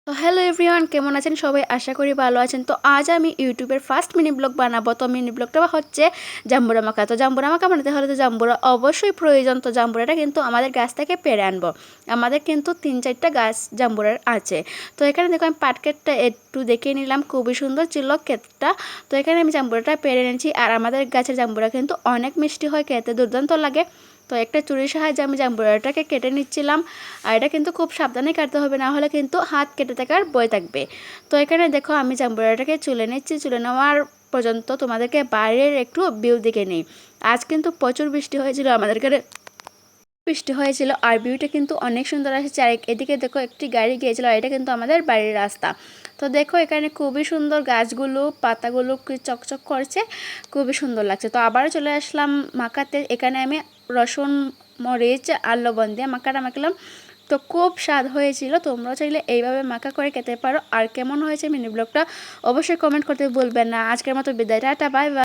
তো hello everyone, কেমন আছেন সবাই? আশা করি ভালো আছেন। তো আজ আমি ইউটিউবের ফার্স্ট মিনি ব্লগ বানাবো। তো মিনি ব্লগটা হচ্ছে জাম্বুরা মাখা। তো জাম্বুরা মাখা বানাতে হলে তো জাম্বুরা অবশ্যই প্রয়োজন। তো জাম্বুরাটা কিন্তু আমাদের গাছ থেকে পেড়ে আনবো। আমাদের কিন্তু 3-4টা গাছ জাম্বুরার আছে। তো এখানে দেখো আমি পাটকেটটা একটু দেখে নিলাম, খুবই সুন্দর ছিল কেকটা। তো এখানে আমি জাম্বুরাটা পেড়ে এনেছি। আর আমাদের গাছের জাম্বুরা কিন্তু অনেক মিষ্টি হয়, খেতে দুর্দান্ত লাগে। তো একটা ছুরির সাহায্যে আমি জাম্বুরাটাকে কেটে নিচ্ছিলাম। আর এটা কিন্তু খুব সাবধানে কাটতে হবে, না হলে কিন্তু হাত কেটে থাকার ভয় থাকবে। তো এখানে দেখো আমি জাম্বুরাটাকে চুলে নিচ্ছি। চুলে নেওয়ার পর্যন্ত তোমাদেরকে বাইরের একটু ভিউ দেখে নিই। আজ কিন্তু প্রচুর বৃষ্টি হয়েছিল আমাদের এখানে, বৃষ্টি হয়েছিল আর ভিউটা কিন্তু অনেক সুন্দর আসছে। আর এদিকে দেখো একটি গাড়ি গিয়েছিল, আর এটা কিন্তু আমাদের বাড়ির রাস্তা। তো দেখো এখানে খুবই সুন্দর গাছগুলো, পাতাগুলো কি চকচক করছে, খুবই সুন্দর লাগছে। তো আবার চলে আসলাম মাখাতে। এখানে আমি রসুন, মরিচ আর লবণ দিয়ে মাখাটা মাখলাম। তো খুব স্বাদ হয়েছিল। তোমরা চাইলে এইভাবে মাখা করে খেতে পারো। আর কেমন হয়েছে মিনি ব্লগটা অবশ্যই কমেন্ট করতে ভুলবেন না। আজকের মতো বিদায়, টাটা, বাই বাই।